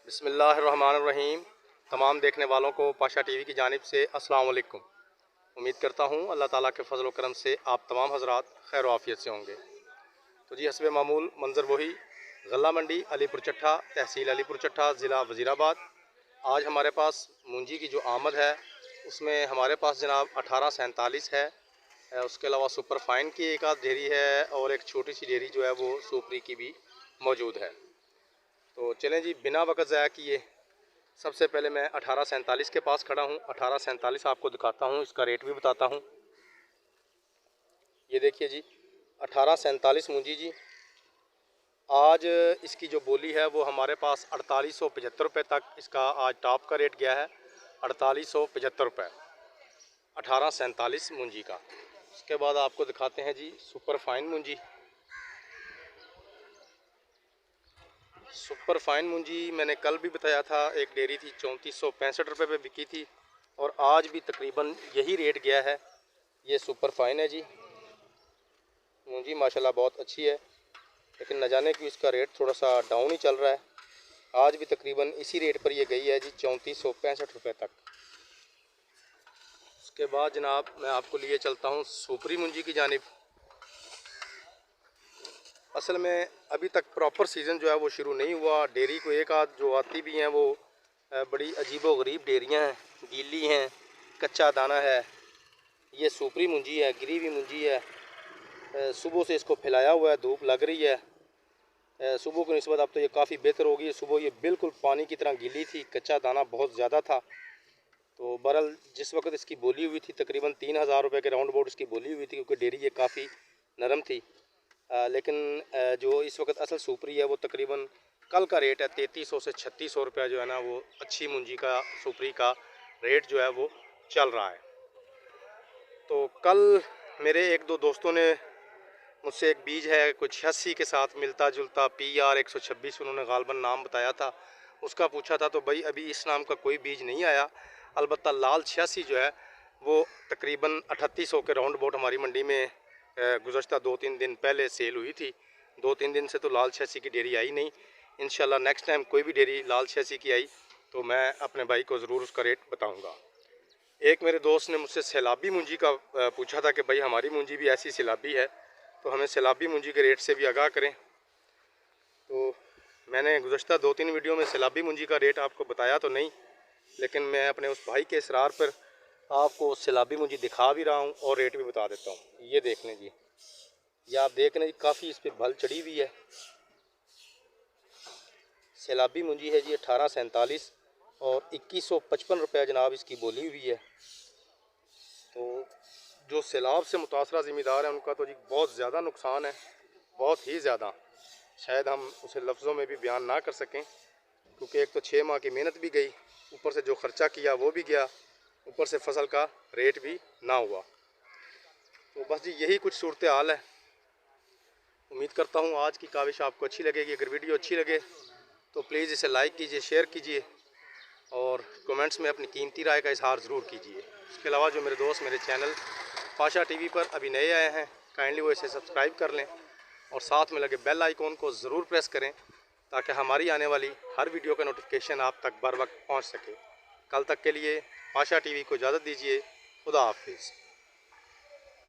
बिस्मिल्लाहिर्रहमानिर्रहीम। तमाम देखने वालों को पाशा टीवी की जानिब से अस्सलाम वालेकुम। उम्मीद करता हूँ अल्लाह ताला के फजल व करम से आप तमाम हजरात खैर आफियत से होंगे। तो जी हस्बे मामूल मंजर वही गल्ला मंडी अलीपुर चट्ठा, तहसील अलीपुर चट्ठा, ज़िला वज़ीराबाद। आज हमारे पास मूंजी की जो आमद है उसमें हमारे पास जनाब 1847 है। उसके अलावा सुपर फाइन की एक आध ढेरी है और एक छोटी सी ढेरी जो है वो सुपरी की भी मौजूद है। तो चलें जी, बिना वक़्त ज़ाया किए सबसे पहले मैं 1847 के पास खड़ा हूँ। 1847 आपको दिखाता हूँ, इसका रेट भी बताता हूँ। ये देखिए जी, 1847 मूंजी जी। आज इसकी जो बोली है वो हमारे पास 4875 तक इसका आज टॉप का रेट गया है। 4875 1847 मूंजी का। उसके बाद आपको दिखाते हैं जी सुपर फाइन मूंजी। सुपर फाइन मूंजी मैंने कल भी बताया था, एक डेरी थी 3465 रुपये पे बिकी थी और आज भी तकरीबन यही रेट गया है। ये सुपर फाइन है जी। मूंजी माशाल्लाह बहुत अच्छी है, लेकिन न जाने क्यों इसका रेट थोड़ा सा डाउन ही चल रहा है। आज भी तकरीबन इसी रेट पर ये गई है जी, 3465 रुपये तक। उसके बाद जनाब मैं आपको लिए चलता हूँ सुपरी मूंजी की जानिब। असल में अभी तक प्रॉपर सीज़न जो है वो शुरू नहीं हुआ। डेयरी को एक आध जो आती भी हैं वो बड़ी अजीबो गरीब डेयरियाँ हैं, गीली हैं, कच्चा दाना है। ये सुपरी मूंजी है, गिरी हुई मूंजी है। सुबह से इसको फैलाया हुआ है, धूप लग रही है। सुबह की निस्बत अब तो ये काफ़ी बेहतर होगी। सुबह ये बिल्कुल पानी की तरह गीली थी, कच्चा दाना बहुत ज़्यादा था। तो बहरहाल जिस वक्त इसकी बोली हुई थी तकरीबन 3000 रुपये के राउंड अबाउट इसकी बोली हुई थी, क्योंकि डेयरी ये काफ़ी नरम थी। लेकिन जो इस वक्त असल सुपरी है वो तकरीबन कल का रेट है 3300 से 3600 रुपया जो है ना, वो अच्छी मूंजी का सुपरी का रेट जो है वो चल रहा है। तो कल मेरे एक दो दोस्तों ने मुझसे एक बीज है कुछ 86 के साथ मिलता जुलता PR 126 उन्होंने गालबन नाम बताया था, उसका पूछा था। तो भाई अभी इस नाम का कोई बीज नहीं आया। अलबत्ता लाल 86 जो है वो तकरीबन 3800 के राउंड अबाउट हमारी मंडी में गुज़श्ता 2-3 दिन पहले सेल हुई थी। 2-3 दिन से तो लाल 86 की डेयरी आई नहीं। इंशाल्लाह नेक्स्ट टाइम कोई भी डेयरी लाल 86 की आई तो मैं अपने भाई को ज़रूर उसका रेट बताऊँगा। एक मेरे दोस्त ने मुझसे सैलाबी मूंजी का पूछा था कि भाई हमारी मूंजी भी ऐसी सैलाबी है तो हमें सैलाबी मूंजी के रेट से भी आगाह करें। तो मैंने गुज़श्ता 2-3 वीडियो में सैलाबी मूंजी का रेट आपको बताया तो नहीं, लेकिन मैं अपने उस भाई के इसरार पर आपको सैलाबी मूंजी दिखा भी रहा हूँ और रेट भी बता देता हूँ। ये देख लें जी, ये आप देख लें, काफ़ी इस पर भल चढ़ी हुई है। सैलाबी मूंजी है जी 1847 और 2155 रुपये जनाब इसकी बोली हुई है। तो जो सैलाब से मुतासरा ज़िम्मेदार है उनका तो जी बहुत ज़्यादा नुकसान है, बहुत ही ज़्यादा। शायद हम उसे लफ्ज़ों में भी बयान ना कर सकें, क्योंकि एक तो 6 माह की मेहनत भी गई, ऊपर से जो ख़र्चा किया वो भी गया, ऊपर से फसल का रेट भी ना हुआ। तो बस जी यही कुछ सूरत हाल है। उम्मीद करता हूँ आज की काविश आपको अच्छी लगेगी। अगर वीडियो अच्छी लगे तो प्लीज़ इसे लाइक कीजिए, शेयर कीजिए और कमेंट्स में अपनी कीमती राय का इजहार ज़रूर कीजिए। इसके अलावा जो मेरे दोस्त मेरे चैनल पाशा टीवी पर अभी नए आए हैं, काइंडली वो इसे सब्सक्राइब कर लें और साथ में लगे बेल आइकॉन को ज़रूर प्रेस करें ताकि हमारी आने वाली हर वीडियो का नोटिफिकेशन आप तक बर वक्त पहुँच सके। कल तक के लिए पाशा टीवी को इजाज़त दीजिए। खुदा हाफिज़।